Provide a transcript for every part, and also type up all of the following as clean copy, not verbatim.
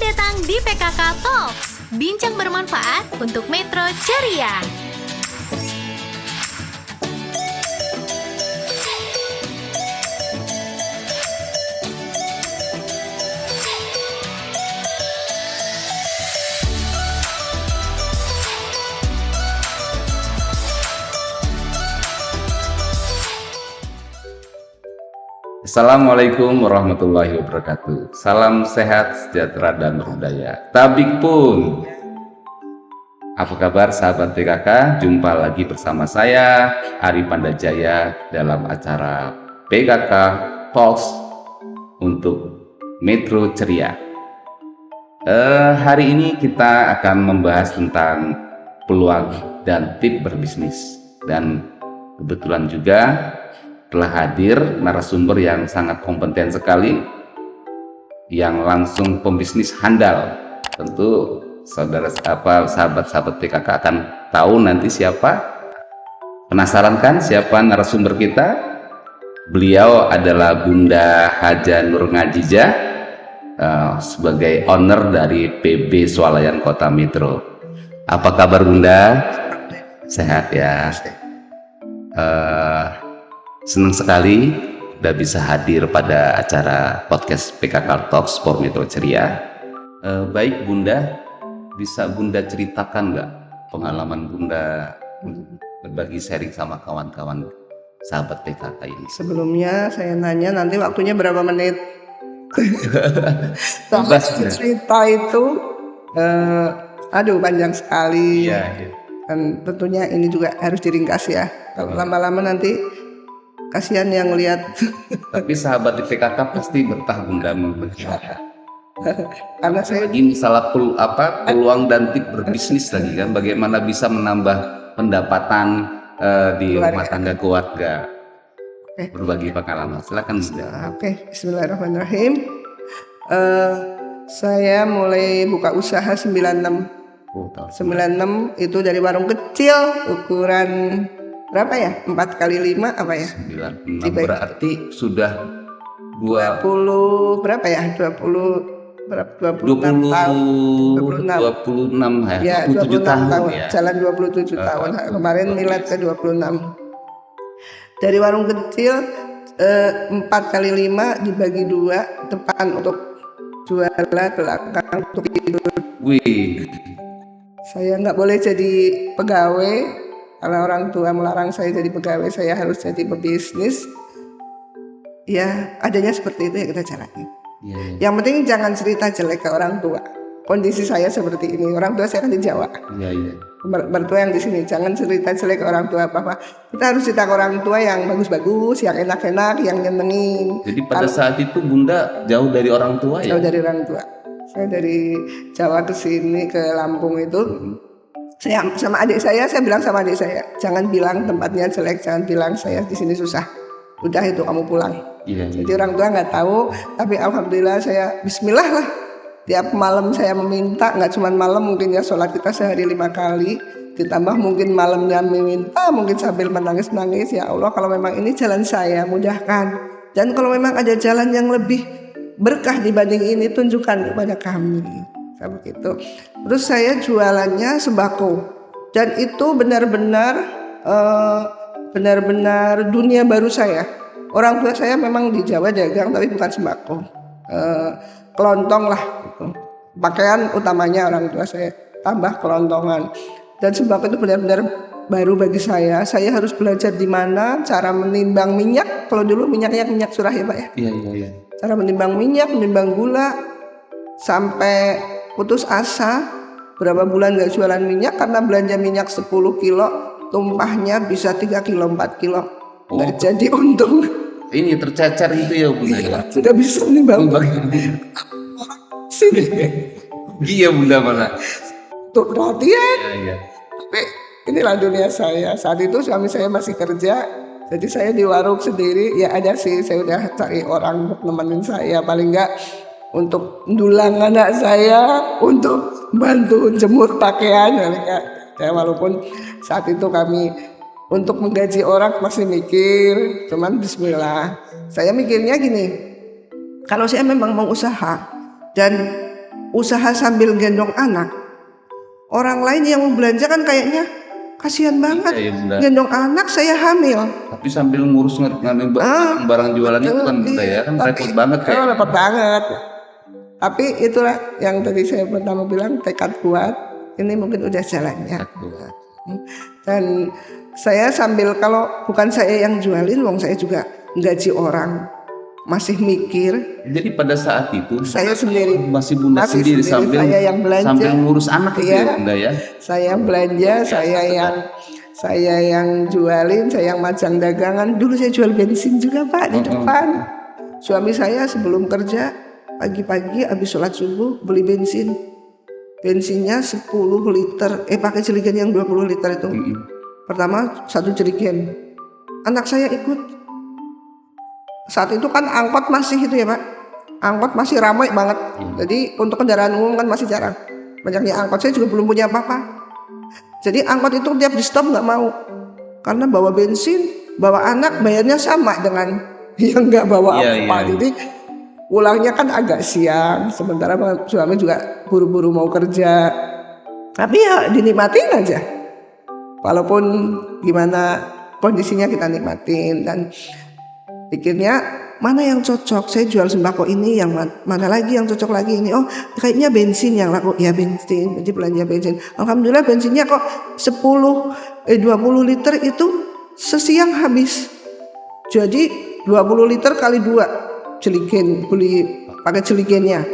Selamat datang di PKK Talks, bincang bermanfaat untuk Metro Ceria. Assalamualaikum warahmatullahi wabarakatuh. Salam sehat, sejahtera, dan berdaya. Tabik pun. Apa kabar sahabat PKK? Jumpa lagi bersama saya, Ari Pandajaya, dalam acara PKK Talks untuk Metro Ceria. Hari ini kita akan membahas tentang peluang dan tips berbisnis. Dan kebetulan juga telah hadir narasumber yang sangat kompeten sekali, yang langsung pembisnis handal. Tentu sahabat-sahabat PKK akan tahu nanti siapa. Penasaran kan siapa narasumber kita? Beliau adalah Bunda Haja Nur Ngajija, sebagai owner dari PB Swalayan Kota Metro. Apa kabar Bunda? Sehat ya? Senang sekali udah bisa hadir pada acara podcast PKK Talks for Metro Ceria. Baik Bunda, bisa Bunda ceritakan nggak pengalaman Bunda berbagi sharing sama kawan-kawan sahabat PKK ini? Sebelumnya saya nanya nanti waktunya berapa menit? Cerita itu panjang sekali. Iya. Dan tentunya ini juga harus diringkas ya. Kalau lama-lama nanti kasihan yang lihat. Tapi sahabat di PKK pasti betah Bunda Karena saya lagi misalnya peluang dan tips berbisnis lagi kan, bagaimana bisa menambah pendapatan di rumah tangga keluarga. Berbagi pengalaman, silakan Bunda. Bismillahirrahmanirrahim. Saya mulai buka usaha 96 itu dari warung kecil ukuran berapa ya? 4x5 apa ya? 96 berarti sudah 20 berapa ya? 26 tahun. 26 ya, 27 tahun ya. Jalan 27 tahun. Kemarin milad ke 26. Dari warung kecil 4x5 dibagi 2, depan untuk jualan, belakang untuk tidur. Wih. Saya nggak boleh jadi pegawai. Karena orang tua melarang saya jadi pegawai, saya harus jadi pebisnis. Ya, adanya seperti itu ya kita jalani. Yeah. Yang penting jangan cerita jelek ke orang tua. Kondisi saya seperti ini, orang tua saya kan di Jawa. Yeah. Mertua yang di sini, jangan cerita jelek ke orang tua apa-apa. Kita harus cerita ke orang tua yang bagus-bagus, yang enak-enak, yang nyenengin. Jadi pada saat itu Bunda jauh dari orang tua ya? Jauh dari orang tua. Saya dari Jawa ke sini ke Lampung itu. Saya sama adik saya bilang sama adik saya, jangan bilang tempatnya jelek, jangan bilang saya di sini susah. Udah itu kamu pulang. Iya. Jadi orang tua nggak tahu, tapi alhamdulillah saya Bismillah lah. Tiap malam saya meminta, nggak cuma malam, mungkin ya sholat kita sehari 5 kali, ditambah mungkin malamnya meminta, mungkin sambil menangis-nangis, ya Allah kalau memang ini jalan saya mudahkan, dan kalau memang ada jalan yang lebih berkah dibanding ini tunjukkan kepada kami. Begitu. Terus saya jualannya sembako, dan itu benar-benar dunia baru saya. Orang tua saya memang di Jawa dagang tapi bukan sembako, kelontong lah gitu. Pakaian utamanya orang tua saya, tambah kelontongan. Dan sembako itu benar-benar baru bagi saya. Saya harus belajar di mana cara menimbang minyak. Kalau dulu minyaknya minyak curah ya Pak ya. Iya. Cara menimbang minyak, menimbang gula, sampai putus asa. Berapa bulan gak jualan minyak karena belanja minyak 10 kilo, tumpahnya bisa 3 kilo, 4 kilo. Gak jadi untung. Ini tercecer itu ya Bunda ya? Sudah bisa menimbang sini. Iya Bunda mana? Tuh perhatian. Iya. Tapi inilah dunia saya. Saat itu suami saya masih kerja, jadi saya di warung sendiri. Ya ada sih, saya udah cari orang untuk nemenin saya, paling enggak untuk mendulang anak saya, untuk bantu jemur pakaian. Ya, walaupun saat itu kami untuk menggaji orang masih mikir, cuman bismillah. Saya mikirnya gini, kalau saya memang mau usaha dan usaha sambil gendong anak. Orang lain yang mau belanja kan kayaknya kasihan banget. Iya, Bunda. Gendong anak saya hamil. Tapi sambil ngurus ngambil barang jualan itu kan Bunda ya, kan repot banget kayak. Repot banget. Tapi itulah yang tadi saya pertama bilang, tekad kuat. Ini mungkin udah jalannya. Dan saya sambil, kalau bukan saya yang jualin, wong saya juga gaji orang, masih mikir. Jadi pada saat itu Saya sendiri masih Bunda masih sendiri sendiri, saya yang belanja. sambil ngurus anak itu Iya. ya Bunda ya. Saya yang belanja, saya yang jualin, saya yang majang dagangan. Dulu saya jual bensin juga Pak di depan. Suami saya sebelum kerja pagi-pagi habis sholat subuh beli bensin. Bensinnya 10 liter, pakai jerigen yang 20 liter itu. Pertama 1 jerigen. Anak saya ikut. Saat itu kan angkot masih itu ya Pak. Angkot masih ramai banget. Jadi untuk kendaraan umum kan masih jarang. Banyaknya angkot, saya juga belum punya apa-apa. Jadi angkot itu tiap di stop nggak mau. Karena bawa bensin, bawa anak bayarnya sama dengan yang nggak bawa apa-apa. Jadi pulangnya kan agak siang. Sementara suami juga buru-buru mau kerja. Tapi ya dinikmatin aja. Walaupun gimana kondisinya kita nikmatin. Dan pikirnya mana yang cocok, saya jual sembako ini, yang mana lagi yang cocok lagi ini, oh kayaknya bensin yang laku, ya bensin, jadi belanja bensin. Alhamdulillah bensinnya kok 20 liter itu sesiang habis. Jadi 20 liter kali 2 jeligen, beli pakai jeligennya,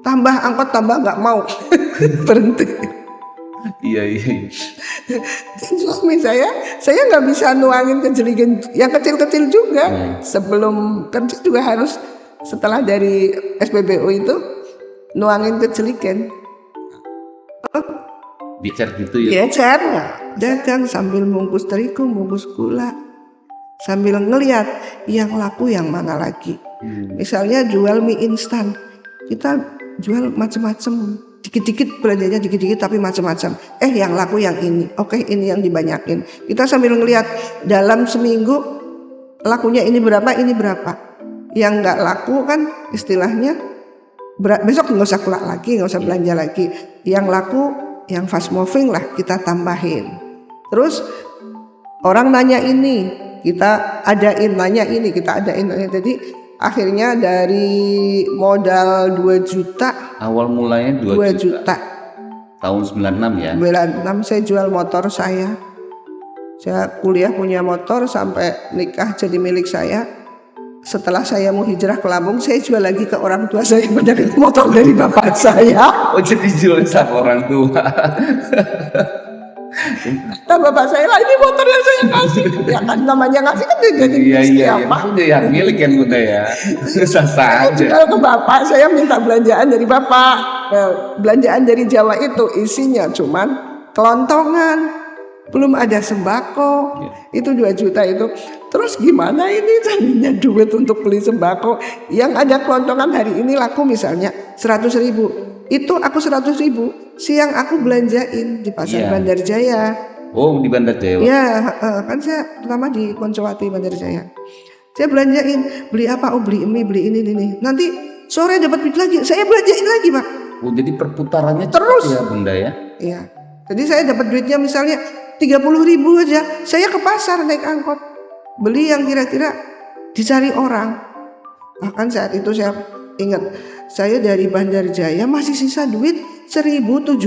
tambah angkot tambah nggak mau berhenti. Iya. Suami saya nggak bisa nuangin ke jeligen yang kecil-kecil juga. Sebelum kerja juga harus, setelah dari SPBU itu nuangin ke jeligen. Bicar gitu ya. Bicar, dagang sambil bungkus terigu, bungkus gula, sambil ngelihat yang laku yang mana lagi. Misalnya jual mie instan, kita jual macam-macam. Dikit-dikit belanjanya dikit-dikit tapi macam-macam. Yang laku yang ini. Oke, ini yang dibanyakin. Kita sambil ngelihat dalam seminggu lakunya ini berapa, ini berapa. Yang nggak laku kan istilahnya besok nggak usah keluar lagi, nggak usah belanja lagi. Yang laku, yang fast moving lah kita tambahin. Terus orang nanya ini, kita adain, nanya ini, kita adain. Jadi akhirnya dari modal 2 juta, awal mulanya 2 juta. Tahun 96 ya. 96 saya jual motor saya. Saya kuliah punya motor sampai nikah jadi milik saya. Setelah saya mau hijrah ke Lampung, saya jual lagi ke orang tua saya pedagang motor dari bapak saya. Oh, jadi jual sama orang tua. Kata bapak saya lah, ini motor yang saya kasih. Ya kan namanya ngasih kan jadi iya. Dia yang milik kan Bunda ya. Sah-sah aja. Kalau ke bapak saya minta belanjaan dari bapak. Belanjaan dari Jawa itu isinya cuman kelontongan. Belum ada sembako. Itu 2 juta itu. Terus gimana ini tadinya duit untuk beli sembako, yang ada kelontongan hari ini laku misalnya 100.000. Itu aku 100.000, siang aku belanjain di pasar Bandar Jaya. Oh, di Bandar Jaya. Ya, kan saya pertama di Poncowati Bandar Jaya. Saya belanjain, beli apa? Oh beli mie, beli ini. Nanti sore dapat duit lagi, saya belanjain lagi Pak. Oh, jadi perputarannya terus ya Bunda ya? Iya. Jadi saya dapat duitnya misalnya 30.000 aja, saya ke pasar naik angkot, beli yang kira-kira dicari orang. Bahkan saat itu saya ingat, saya dari Bandar Jaya masih sisa duit 1.700.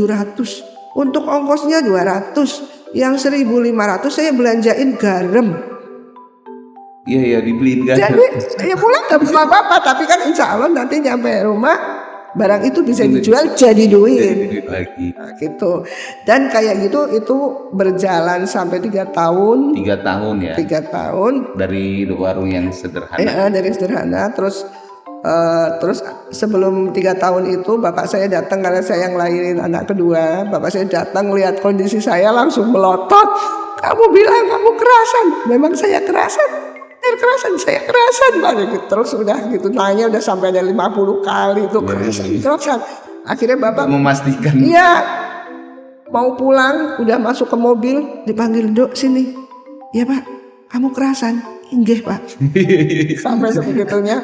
Untuk ongkosnya 200. Yang 1.500 saya belanjain garam. Iya, dibeliin garam. Jadi saya pulang gak bisa apa-apa. Tapi kan insya Allah nanti nyampe rumah, barang itu bisa dijual jadi duit lagi. Nah, gitu. Dan kayak gitu itu berjalan sampai 3 tahun. 3 tahun ya? 3 tahun. Dari warung yang sederhana. Dari sederhana. Terus sebelum 3 tahun itu bapak saya datang karena saya yang lahirin anak kedua. Bapak saya datang lihat kondisi saya langsung melotot. Kamu bilang kamu kerasan. Memang saya kerasan. Saya kerasan banget. Terus udah gitu nanya udah sampai ada 50 kali itu kerasan. Akhirnya bapak memastikan. Iya. Mau pulang udah masuk ke mobil dipanggil, Dok sini. Ya Pak, kamu kerasan? Inggih Pak. Sampai sebegitunya.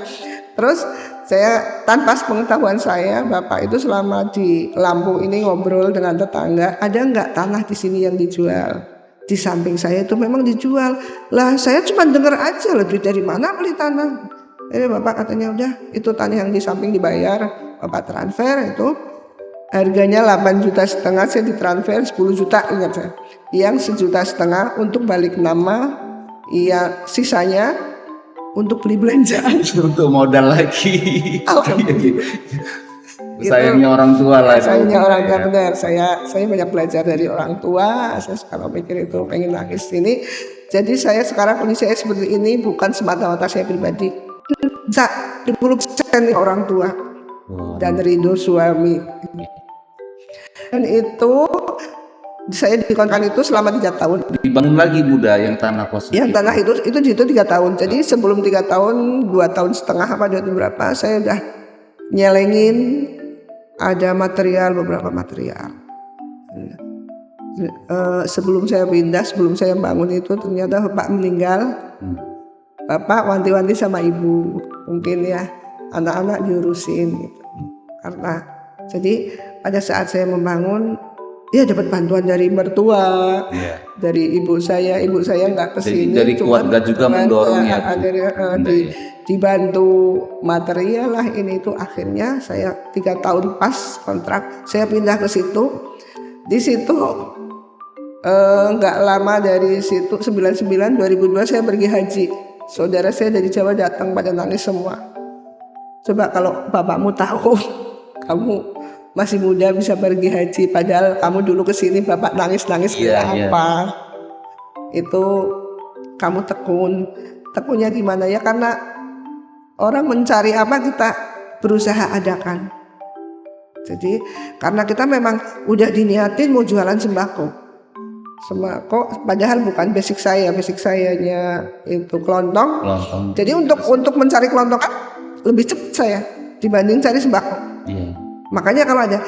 Terus saya tanpa pengetahuan saya, bapak itu selama di Lampung ini ngobrol dengan tetangga, ada nggak tanah di sini yang dijual? Di samping saya itu memang dijual. Lah saya cuma dengar aja, lebih dari mana beli tanah? Bapak katanya udah itu tanah yang di samping dibayar, bapak transfer itu harganya 8,5 juta, saya ditransfer 10 juta, ingat saya. Yang 1,5 juta untuk balik nama, iya sisanya untuk beli belanjaan. Untuk modal lagi. Alhamdulillah. Sayangnya orang tua lah. Sayangnya orang tua, benar. Saya banyak belajar dari orang tua. Saya sekarang mikir itu pengen nangis ini. Jadi saya sekarang kondisi saya seperti ini bukan semata-mata saya pribadi. 10% orang tua dan ridho suami. Dan itu saya dikontrak itu selama 3 tahun. Dibangun lagi Bunda yang tanah kosong. Yang tanah itu di situ 3 tahun. Jadi sebelum 3 tahun, 2 tahun setengah apa 2 tahun berapa, saya udah nyelengin ada beberapa material. Sebelum saya pindah, sebelum saya bangun itu ternyata bapak meninggal. Bapak wanti-wanti sama ibu, mungkin ya anak-anak diurusin gitu. Karena jadi pada saat saya membangun, ya dapat bantuan dari mertua, dari ibu saya nggak kesini. Dari keluarga juga mendorong ya. Dibantu material lah ini itu, akhirnya saya 3 tahun pas kontrak, saya pindah ke situ. Di situ nggak lama dari situ 2002 saya pergi haji. Saudara saya dari Jawa datang pada nangis semua. Coba kalau bapakmu tahu kamu masih muda bisa pergi haji, padahal kamu dulu kesini bapak nangis-nangis apa? Itu kamu tekunnya di mana ya? Karena orang mencari apa kita berusaha adakan. Jadi karena kita memang udah diniatin mau jualan sembako, padahal bukan basic sayanya itu kelontong. Jadi untuk mencari kelontong kan lebih cepat saya dibanding cari sembako. Makanya kalau ada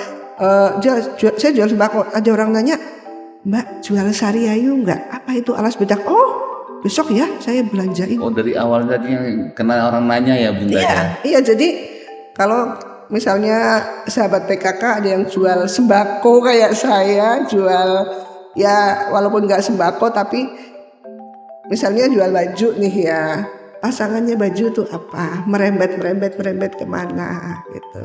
saya jual sembako, ada orang nanya, Mbak jual sari ayu nggak? Apa itu alas bedak? Oh besok ya saya belanjain. Oh dari awal tadi yang kena orang nanya ya Bunda. Iya jadi kalau misalnya sahabat PKK ada yang jual sembako kayak saya jual, ya walaupun nggak sembako tapi misalnya jual baju nih ya, pasangannya baju tuh apa, merembet kemana gitu.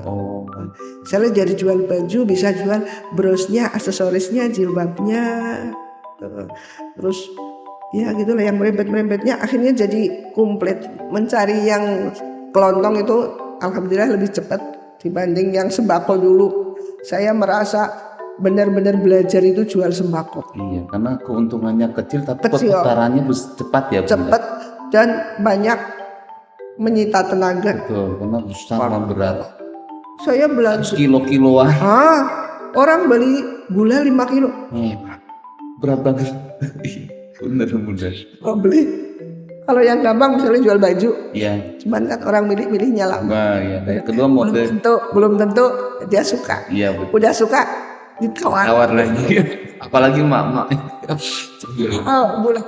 Misalnya dari jual baju bisa jual brosnya, aksesorisnya, jilbabnya, terus ya gitulah yang merembetnya akhirnya jadi komplit. Mencari yang kelontong itu alhamdulillah lebih cepat dibanding yang sembako dulu. Saya merasa benar-benar belajar itu jual sembako. Iya, karena keuntungannya kecil tapi perputarannya cepat ya. Cepat dan banyak menyita tenaga. Betul, karena sangat berat. Saya belanja kilo-kiloan. Orang beli gula 5 kilo. Berat banget. Bener. Oh beli. Kalau yang gampang misalnya jual baju. Iya. Cuman kan orang milih-milihnya lama. Yang kedua model. Belum tentu dia suka. Iya betul. Udah suka ditawar lagi. Apalagi mak. Boleh.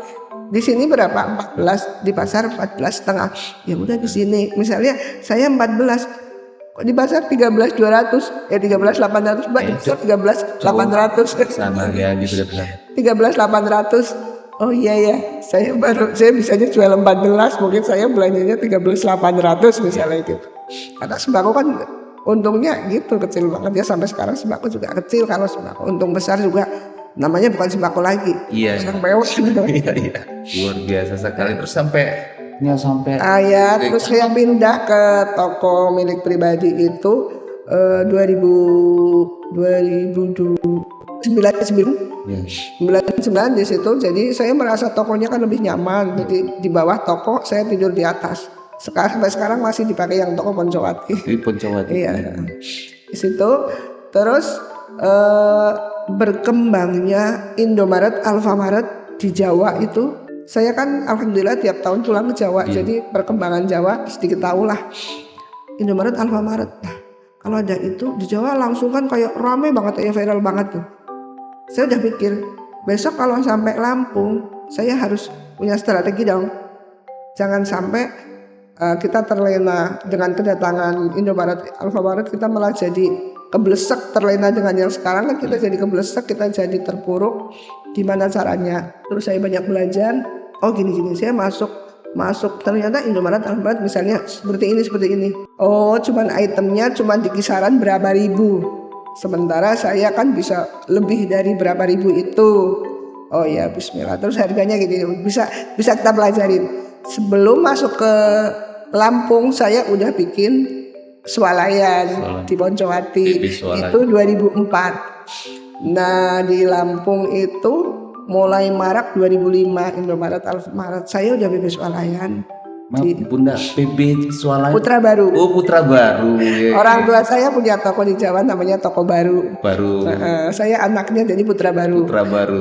Di sini berapa? 14, di pasar 14,5. Ya udah di sini. Misalnya saya 14, kok di pasar 13.200, 13.800, Mbak. Di pasar 13.800. Sama ya gitu. 13.800. Oh iya ya, saya bisanya jual 14, mungkin saya belanjanya 13.800 misalnya gitu. Karena sembako kan untungnya gitu kecil banget ya, sampai sekarang sembako juga kecil. Kalau sembako untung besar juga namanya bukan sembako lagi. Iya. Iya. Luar biasa sekali. Terus sampai. Terus saya pindah ke toko milik pribadi itu 2009 di situ. Jadi saya merasa tokonya kan lebih nyaman. Jadi di bawah toko saya tidur di atas. Sampai sekarang masih dipakai yang toko Poncowati. Di Poncowati. Iya. Di situ terus berkembangnya Indomaret, Alfamaret di Jawa itu. Saya kan alhamdulillah tiap tahun pulang ke Jawa. Jadi perkembangan Jawa sedikit tahu lah. Indomaret, Alfamaret. Nah, kalau ada itu di Jawa langsung kan kayak rame banget ya, viral banget tuh. Saya udah pikir besok kalau sampai Lampung saya harus punya strategi dong. Jangan sampai kita terlena dengan kedatangan Indomaret Alfamaret, kita malah jadi keblesek. Terlena dengan yang sekarang kan kita jadi keblesek, kita jadi terpuruk. Gimana caranya? Terus saya banyak belajar. Oh gini-gini, saya masuk ternyata Indomaret Alfamaret misalnya seperti ini. Oh cuman itemnya cuman di kisaran berapa ribu, sementara saya kan bisa lebih dari berapa ribu itu. Oh ya bismillah, terus harganya gitu, bisa kita pelajarin. Sebelum masuk ke Lampung saya udah bikin swalayan di Poncowati itu 2004. Nah di Lampung itu mulai marak 2005 Indomaret Alfamaret, saya udah bikin swalayan. Bunda, PB Swalayan Putra Baru. Oh Putra Baru ya. Orang tua saya punya toko di Jawa namanya Toko Baru. Saya anaknya jadi Putra Baru.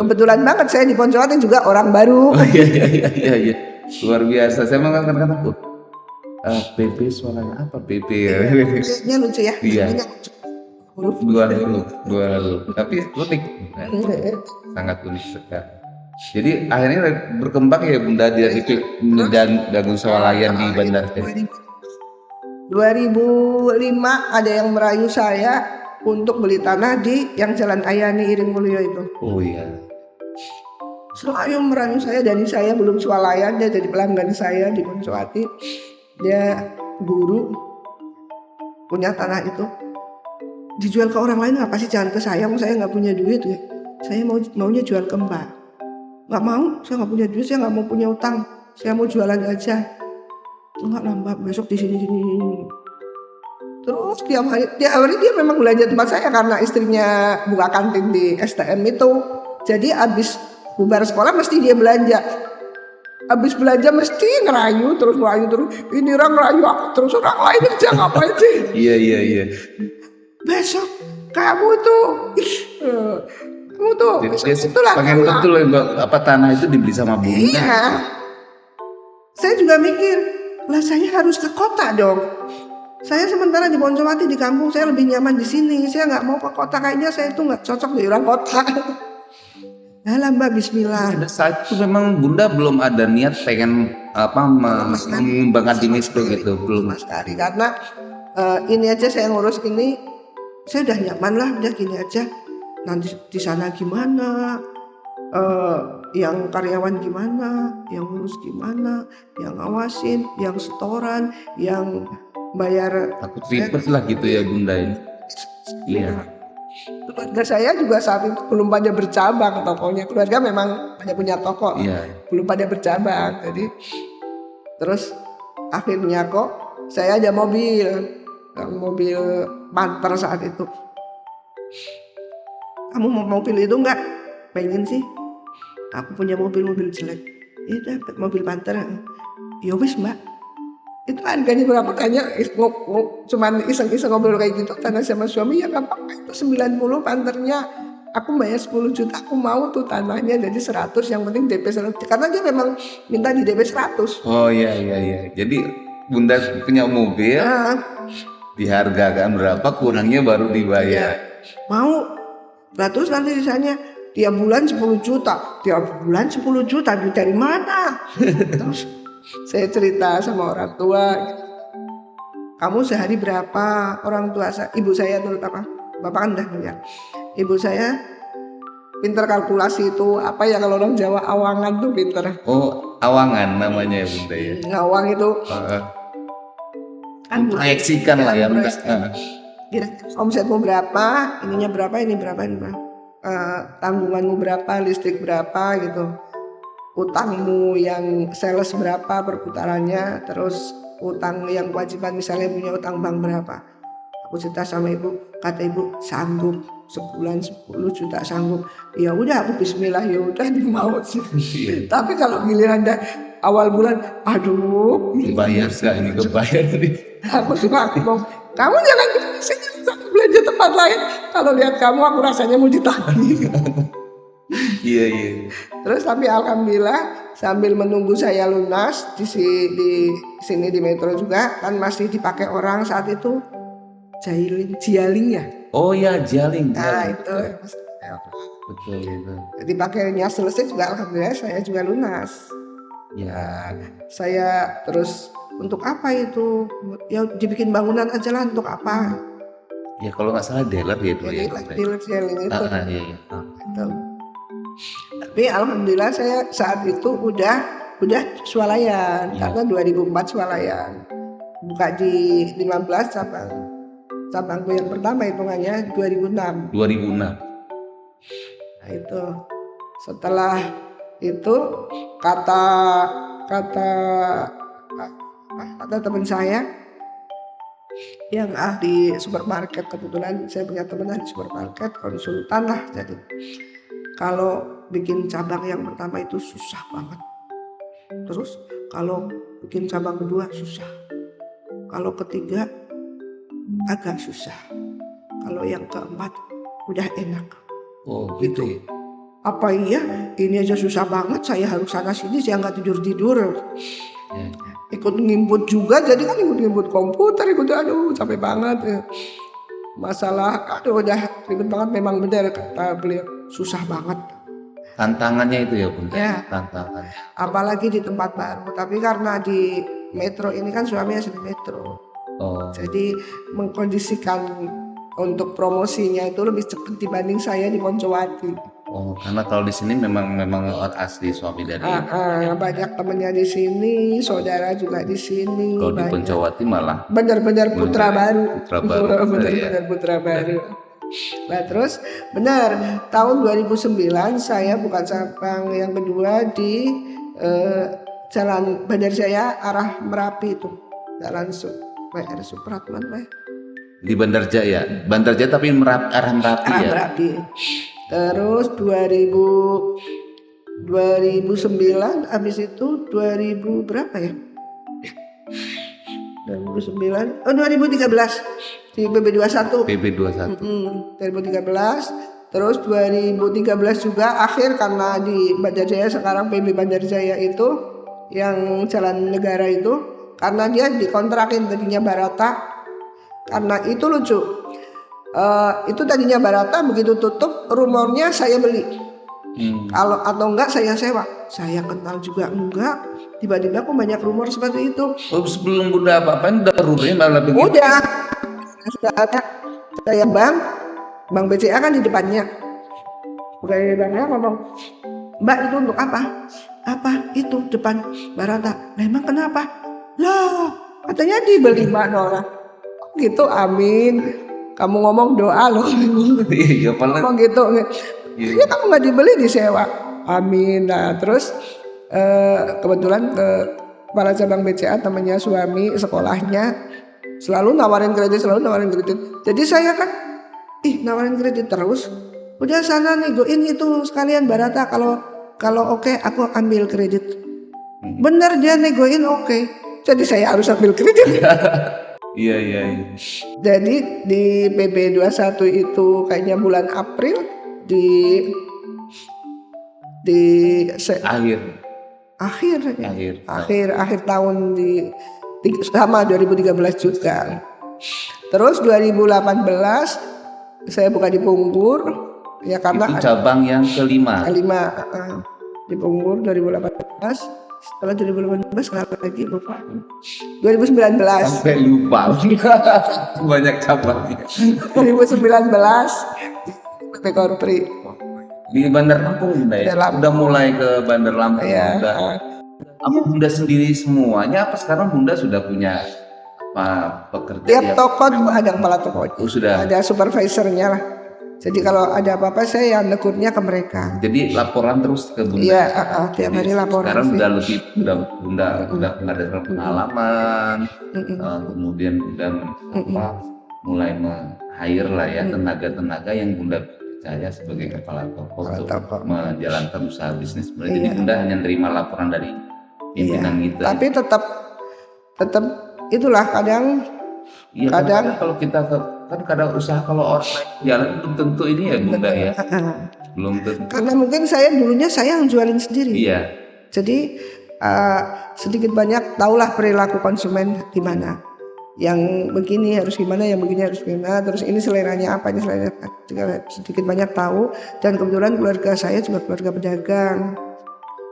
Kebetulan banget saya di Poncowati juga orang baru. Oh iya. Luar biasa. Saya mau katakan PB Swalayan apa PB ya? Ini lucu ya. Iya. Dua huruf. Tapi unik. Sangat unik sekali. Jadi akhirnya berkembang ya Bunda dia itu dan dagang swalayan di Bandar. 2005 ada yang merayu saya untuk beli tanah di yang Jalan Ayani Iring Mulyo itu. Oh iya. Selalu merayu saya, dari saya belum swalayan dia jadi pelanggan saya di Poncowati. Dia guru punya tanah itu. Dijual ke orang lain apa sih, jangan ke saya nggak punya duit ya. Saya maunya jual ke Mbak. Nggak mau, saya nggak punya duit, saya nggak mau punya utang, saya mau jualan aja. Enggak lah Mbak, besok di sini. Terus tiap hari dia memang belanja tempat saya karena istrinya buka kantin di STM itu. Jadi abis bubar sekolah mesti dia belanja. Abis belanja mesti ngerayu terus. Ini orang ngerayu aku terus, orang lain aja ngapain sih? Iya. Besok kamu tuh itulah pengen betul apa tanah itu dibeli sama Bunda. Iya. Saya juga mikir, lah saya harus ke kota dong. Saya sementara di Poncowati di kampung, saya lebih nyaman di sini. Saya nggak mau ke kota, kayaknya saya itu nggak cocok di orang kota. Nah Mbak, bismillah. Saat itu memang Bunda belum ada niat pengen mengembangkan bisnis gitu, belum sekali. Karena ini aja saya ngurus ini, saya udah nyaman lah, udah gini aja. Nanti di sana gimana, yang karyawan gimana, yang ngurus gimana, yang ngawasin, yang setoran, yang bayar. Takut ribet lah gitu ya Bunda ini. Iya. Keluarga saya juga saat itu belum pada bercabang tokonya. Keluarga memang hanya punya toko, belum pada bercabang. Jadi terus akhirnya kok saya ada mobil Panther saat itu. Kamu mau mobil itu enggak? Pengen sih. Aku punya mobil jelek. Ya dapat mobil Panther. Ya wis Mbak. Itu harganya berapa? Tanya cuman iseng-iseng ngobrol kayak gitu. Tanya sama suami, ya gampang. Itu 90 Panthernya. Aku bayar 10 juta. Aku mau tuh tanahnya jadi 100. Yang penting DP 100. Karena dia memang minta di DP 100. Oh iya. Jadi Bunda punya mobil. Dihargakan berapa, kurangnya baru dibayar. Mau. Nah terus nanti sisanya tiap bulan 10 juta duit dari mana? Terus saya cerita sama orang tua, kamu sehari berapa? Orang tua saya, ibu saya terutama, bapak kan udah enggak. Ibu saya pinter kalkulasi itu, apa ya kalau orang Jawa, awangan tuh pinter. Oh awangan namanya ya Bunda ya. Ngawang itu kan proyeksikan lah ya. Omsetmu berapa, ini berapa, tanggunganmu berapa, listrik berapa gitu, utangmu yang sales berapa perputarannya, terus utang yang kewajiban misalnya punya utang bank berapa. Aku cerita sama ibu, kata ibu sanggup sebulan 10 juta sanggup. Ya udah aku bismillah, ya udah mau sih. Tapi kalau giliran awal bulan, aduh, kebayar nih. Aku suka ngomong, kamu jangan belanja tempat lain. Kalau lihat kamu, aku rasanya mau ditagih. Iya. Terus tapi alhamdulillah sambil menunggu saya lunas di sini di Metro juga kan masih dipakai orang saat itu Jialing ya. Oh ya Jialing. Nah itu. Betul. Dipakainya selesai juga alhamdulillah saya juga lunas. Ya. Saya terus untuk apa itu? Ya dibikin bangunan aja lah, untuk apa? Ya kalau nggak salah dealer ya dulu ya. Jadi dealer selling itu. Iya, iya. Gitu. Tapi alhamdulillah saya saat itu udah swalayan, karena 2004 swalayan. Buka di 15 cabang. Cabangku yang pertama hitungannya 2006. 2006. Nah itu setelah itu kata teman saya yang ahli supermarket, kebetulan saya punya teman ahli supermarket, konsultan lah. Jadi kalau bikin cabang yang pertama itu susah banget, terus kalau bikin cabang kedua susah, kalau ketiga agak susah, kalau yang keempat udah enak. Oh gitu ya. Apa iya ini aja susah banget, saya harus sana sini, saya nggak tidur ikut ngimput juga, jadi kan ikut komputer, aduh capek banget ya. Masalah aduh udah ribet banget, memang benar kata beliau, susah banget Tantangannya itu ya Bunda. ya, Tantangan. apalagi di tempat baru. Tapi karena di metro ini kan suami asli metro, jadi mengkondisikan untuk promosinya itu lebih cepat dibanding saya di Poncowati. Oh, karena kalau di sini memang asli suami dari. Banyak temennya di sini, saudara juga di sini. Kalau di banyak. Poncowati malah Benar-benar putra baru. Benar-benar putra baru. Nah terus benar, tahun 2009 saya buka cabang yang kedua di Jalan Bandar Jaya arah Merapi itu. Jalan Supratman, di Bandar Jaya tapi arah Merapi arah ya. Merapi. Terus 2009 habis itu 2000 berapa ya? 2009 2013 di PB21. 2013. Terus 2013 juga akhir, karena di Bandar Jaya sekarang PB Bandar Jaya itu yang Jalan Negara itu, karena dia dikontrakin tadinya Barata. Karena itu lucu. Itu tadinya Barata, begitu tutup rumornya saya beli. Kalau atau enggak saya sewa. Saya kenal juga enggak, tiba-tiba kok banyak rumor seperti itu. Sebelum Bunda apa-apain udah rumornya malah begitu. Udah ada saya Bank BCA kan di depannya. Pegawai banknya ngomong, "Mbak, itu untuk apa?" "Apa itu depan Barata?" "Memang kenapa?" "Lah, katanya dibeli Mbak Nora." Gitu, amin. Kamu ngomong doa loh. Iya, ngomong gitu. Ya kamu nggak dibeli, disewa. Amin. Nah terus kebetulan kepala cabang BCA temannya suami sekolahnya selalu nawarin kredit. Jadi saya kan nawarin kredit terus. Udah sana negoin itu sekalian Barata, kalau oke aku ambil kredit. Bener dia negoin oke. Jadi saya harus ambil kredit. Iya. Jadi di PB21 itu kayaknya bulan April di akhir tahun sama 2013 juga. Terus 2018 saya buka di Punggur ya, karena itu cabang yang kelima di Punggur 2018. Setelah 2018 kenapa lagi lupa? 2019 sampai lupa. Banyak cabangnya. 2019 PP Korpri di Bandar Lampung Bunda ya. Udah mulai ke Bandar Lampung ya. Apa Bunda sendiri semuanya, apa sekarang Bunda sudah punya pekerja? Tiap toko tuh ada kepala toko. Sudah ada supervisornya lah. Jadi kalau ada apa-apa saya yang negurnya ke mereka. Jadi laporan terus ke Bunda. Iya, tiap hari laporan. Sekarang udah lebih Bunda ada pengalaman, kemudian udah mulai hire lah ya tenaga-tenaga yang Bunda percaya sebagai kepala toko untuk menjalankan usaha bisnis. Jadi Bunda hanya terima laporan dari pimpinan gitu. Tapi tetap itulah kadang kalau kita kan kadang usaha kalau orang jalan belum tentu ini ya Bunda ya. Belum tentu. Karena mungkin dulunya saya yang jualin sendiri. Iya. Jadi sedikit banyak tahulah perilaku konsumen gimana. Yang begini harus gimana, yang begini harus gimana. Terus ini seleranya apa, ini seleranya apa. Sedikit banyak tahu. Dan kebetulan keluarga saya juga keluarga pedagang.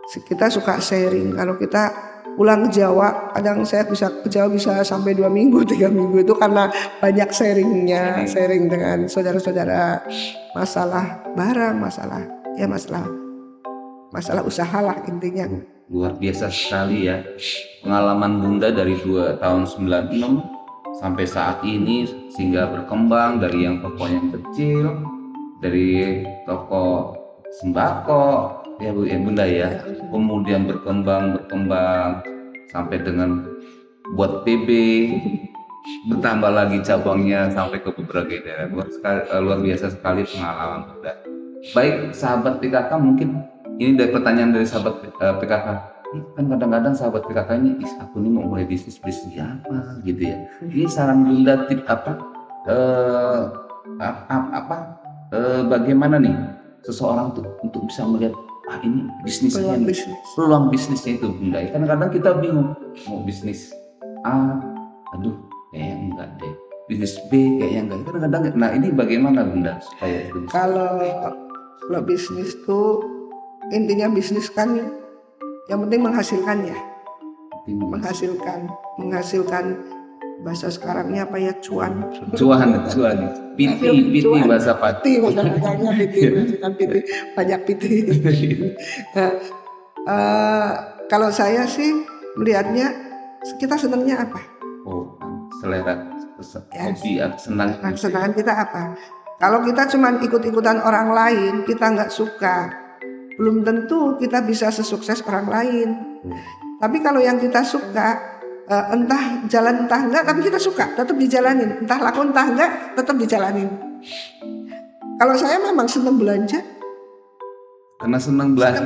Kita suka sharing. Kalau kita pulang ke Jawa, kadang saya bisa ke Jawa bisa sampai 2 minggu, 3 minggu itu karena banyak sharing dengan saudara-saudara masalah barang, masalah usaha lah intinya. Luar biasa sekali ya pengalaman Bunda dari tahun 96 sampai saat ini, sehingga berkembang dari yang toko yang kecil, dari toko sembako ya Bu ya Bunda ya, kemudian berkembang sampai dengan buat PB, bertambah lagi cabangnya sampai ke berbagai daerah. Luar biasa sekali pengalaman Bunda. Baik sahabat PKK, mungkin ini dari pertanyaan dari sahabat PKK, kan kadang-kadang sahabat PKK ini, aku nih mau mulai bisnis apa gitu ya. Ini saran Bunda, tip apa, bagaimana nih seseorang tuh untuk bisa melihat ini bisnisnya, peluang bisnisnya itu Bunda. Kadang-kadang kita bingung mau bisnis A, aduh kayaknya enggak deh, bisnis B kayaknya enggak. Kadang-kadang, nah ini bagaimana Bunda supaya itu bisa? Kalau bisnis tuh intinya bisnis kan yang penting menghasilkan ya, menghasilkan bahasa sekarangnya apa ya, cuan piti bahasa pati banyak piti. Kalau saya sih melihatnya kita senangnya apa, selera hobi kesenangan kita apa. Kalau kita cuma ikut-ikutan orang lain, kita nggak suka, belum tentu kita bisa sesukses orang lain. Tapi kalau yang kita suka, entah jalan entah enggak, tapi kita suka, tetap dijalanin. Entah laku entah enggak, tetap dijalanin. Kalau saya memang senang belanja. Karena senang belanja.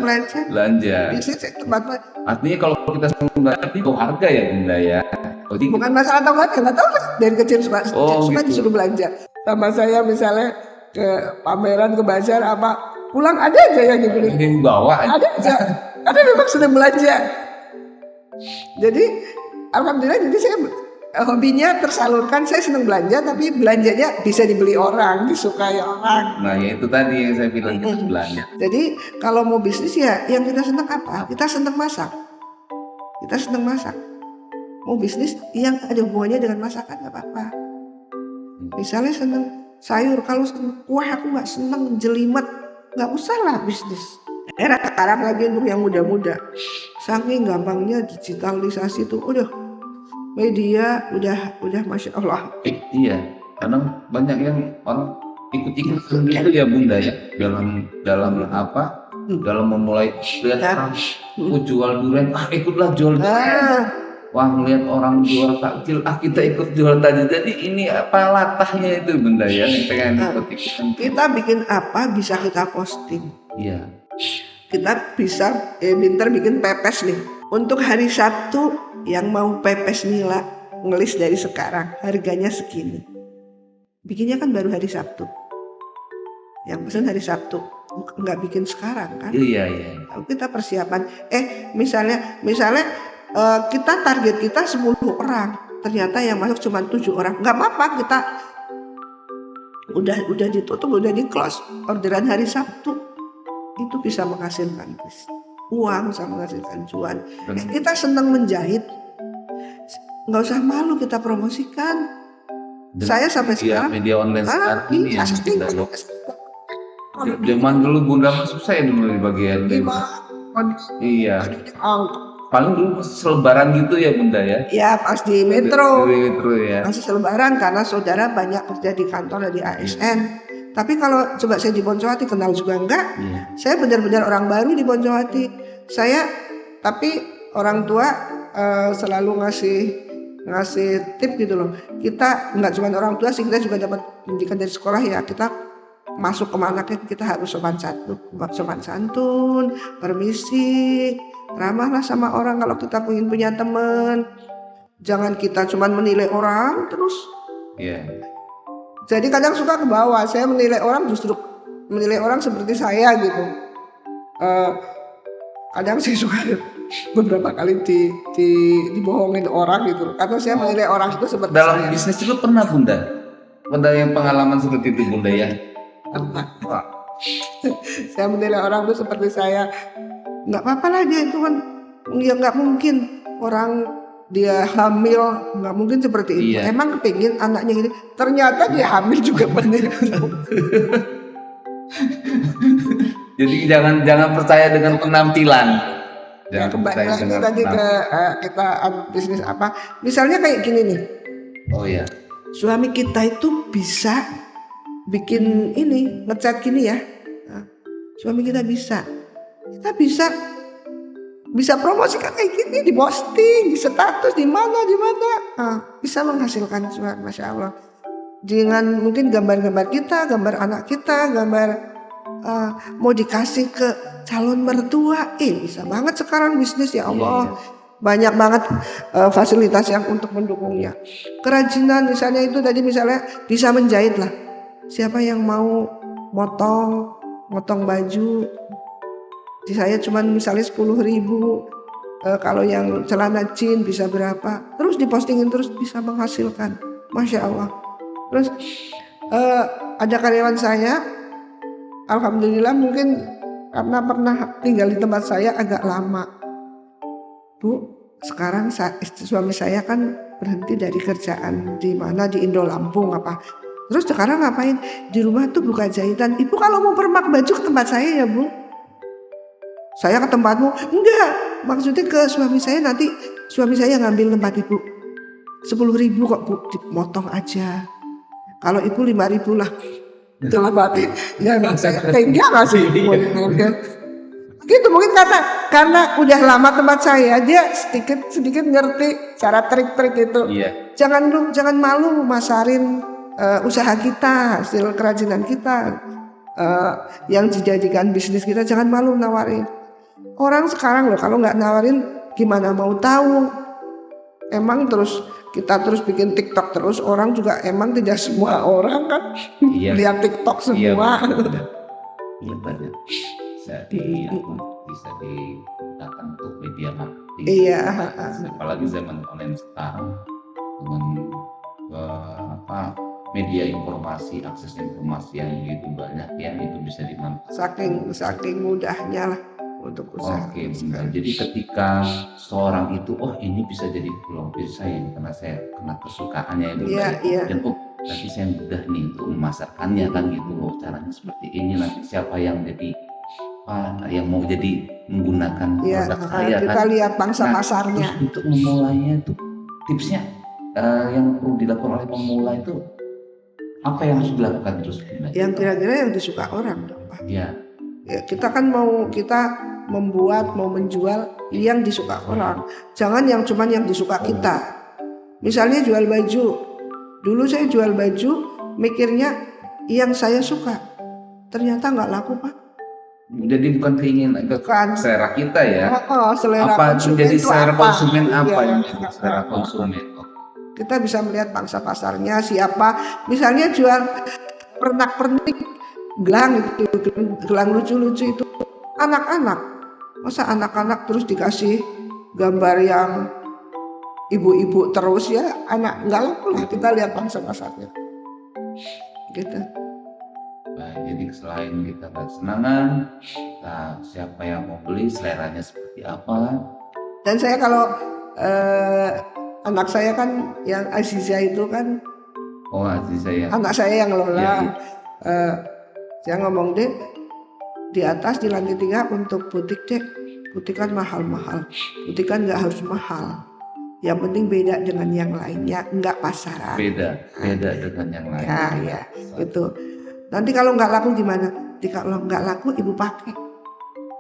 Artinya kalau kita senang belanja itu harga ya Bunda ya. Bukan masalah tahu nggak tahu, dari kecil suka gitu. Disuruh belanja. Sama saya misalnya ke pameran, ke bazar apa, pulang ada aja yang dibeli. Bawa ada aja. Ada memang senang belanja. Jadi alhamdulillah, jadi saya hobinya tersalurkan. Saya senang belanja, tapi belanjanya bisa dibeli orang, disukai orang. Nah ya itu tadi yang saya bilang, kita belanja. Jadi kalau mau bisnis ya yang kita senang apa? Kita senang masak. Mau bisnis yang ada hubungannya dengan masakan nggak apa-apa. Misalnya senang sayur, kalau kuah aku nggak senang jelimet, nggak usah lah bisnis. Sekarang lagi untuk yang muda-muda, saking gampangnya digitalisasi tuh, udah media udah masya Allah. Iya, kadang banyak yang orang ikut-ikut gitu ya Bunda ya, dalam apa? Dalam memulai lihat orang jual durian, ikutlah jual durian. Wah, ngelihat orang jual takjil, kita ikut jual takjil. Jadi ini apa latahnya itu Bunda ya, yang pengen ikut-ikutan. Kita bikin apa bisa kita posting. Iya. Kita bisa pinter bikin pepes nih. Untuk hari Sabtu yang mau pepes nila, ngelis dari sekarang, harganya segini. Bikinnya kan baru hari Sabtu. Yang pesan hari Sabtu, nggak bikin sekarang kan? Iya. Kita persiapan. Misalnya kita target kita 10 orang, ternyata yang masuk cuma 7 orang. Nggak apa-apa, kita udah ditutup, udah di close. Orderan hari Sabtu itu bisa menghasilkan uang, bisa menghasilkan cuan. Kita senang menjahit, nggak usah malu kita promosikan. Saya sampai sekarang media online sekarang ini ya kita loh. Zaman dulu Bunda susah ya dulu di bagian iya. Paling dulu selebaran gitu ya Bunda ya? Ya pas di metro ya. masih selebaran karena saudara banyak kerja di kantor di ASN. Tapi kalau coba saya di Boncoati, kenal juga enggak? Saya benar-benar orang baru di Boncoati. Tapi orang tua selalu ngasih tip gitu loh. Kita nggak cuma orang tua sih, kita juga dapat pendidikan dari sekolah ya. Kita masuk kemana kita harus sopan santun, permisi, ramahlah sama orang. Kalau kita ingin punya teman, jangan kita cuma menilai orang terus. Jadi kadang suka ke bawah, saya menilai orang, justru menilai orang seperti saya gitu. Kadang saya suka beberapa kali dibohongin orang gitu, karena saya menilai orang itu seperti dalam saya. Bisnis itu pernah Bunda yang pengalaman seperti itu Bunda ya? Saya menilai orang itu seperti saya. Nggak apa-apa lah dia itu kan, ya nggak mungkin orang dia hamil, nggak mungkin seperti itu. Iya. Emang kepingin anaknya gini, ternyata dia hamil juga bener. Jadi jangan percaya dengan penampilan. Ya, Jangan kembali percaya lagi dengan tadi ke kita bisnis apa. Misalnya kayak gini nih, Oh ya. suami kita itu bisa bikin ini, ngecat gini ya. Nah, suami kita bisa promosikan kayak gini, di posting, di status, di mana, bisa menghasilkan, masya Allah. Dengan mungkin gambar-gambar kita, gambar anak kita, gambar mau dikasih ke calon mertua, bisa banget sekarang bisnis ya Allah. Iya. Banyak banget fasilitas yang untuk mendukungnya. Kerajinan misalnya itu tadi, misalnya bisa menjahit lah. Siapa yang mau motong baju, di saya cuman misalnya 10.000. Kalau yang celana jeans bisa berapa, terus dipostingin terus, bisa menghasilkan, masya Allah. Terus ada karyawan saya, alhamdulillah, mungkin karena pernah tinggal di tempat saya agak lama, Bu. Sekarang suami saya kan berhenti dari kerjaan di mana, di Indo Lampung apa. Terus sekarang ngapain? Di rumah tuh buka jahitan. Ibu kalau mau permak baju ke tempat saya ya, Bu. Saya ke tempatmu? Enggak. Maksudnya ke suami saya, nanti suami saya ngambil tempat ibu. 10.000 kok, Bu, dimotong aja. Kalau ibu 5.000 lah. Dalam hati, ya saya tega gak sih? Gitu mungkin karena udah lama tempat saya, dia sedikit ngerti cara trik-trik itu. Iya. Jangan malu masarin usaha kita, hasil kerajinan kita, yang dijadikan bisnis kita, jangan malu nawarin. Orang sekarang loh, kalau nggak nawarin gimana mau tahu? Emang kita terus bikin TikTok terus, orang juga emang tidak semua orang kan lihat TikTok semua. Iya banyak. Bisa digunakan untuk media marketing. Iya. Apalagi zaman online sekarang dengan media informasi, akses informasi yang begitu banyak, yang itu bisa dimanfaatkan. Saking mudahnya lah untuk usaha. Oke, benar. Jadi ketika seorang itu, ini bisa jadi peluang bisnis saya karena saya kena kesukaannya itu. Iya. Dan nanti saya mudah nih untuk memasarkannya kan gitu. Caranya seperti ini, nanti siapa yang jadi yang mau jadi menggunakan produk saya kita kan. lihat pangsa pasarnya. Terus untuk memulainya itu tipsnya yang perlu dilakukan oleh pemula itu apa yang harus dilakukan terus? Yang kira-kira yang disuka orang dong, Pak. Ya, kita kan mau menjual yang disuka orang. Jangan yang cuman yang disuka kita. Misalnya jual baju. Dulu saya jual baju mikirnya yang saya suka. Ternyata nggak laku, Pak. Jadi bukan keinginan, selera kita ya. Selera apa konsumen jadi itu selera apa? konsumen apa Iya. selera konsumen. Kita bisa melihat pangsa pasarnya siapa. Misalnya jual pernak-pernik gelang lucu-lucu itu anak-anak. Masa anak-anak terus dikasih gambar yang ibu-ibu terus ya, anak nggak laku lah. Kita lihat pangsa pasarnya. Gitu. Baik, jadi selain kita kesenangan, siapa yang mau beli, seleranya seperti apa. Dan saya kalau anak saya kan yang Aziza itu kan, Aziza ya. anak saya yang ngelola. Ya. Saya ngomong, Dek, di atas di lantai 3 untuk butik, Dek. Butik kan mahal-mahal. Butik kan nggak harus mahal. Yang penting beda dengan yang lainnya, nggak pasaran. Beda dengan yang lain. Ya, itu. Nanti kalau nggak laku gimana? Kalau nggak laku ibu pakai.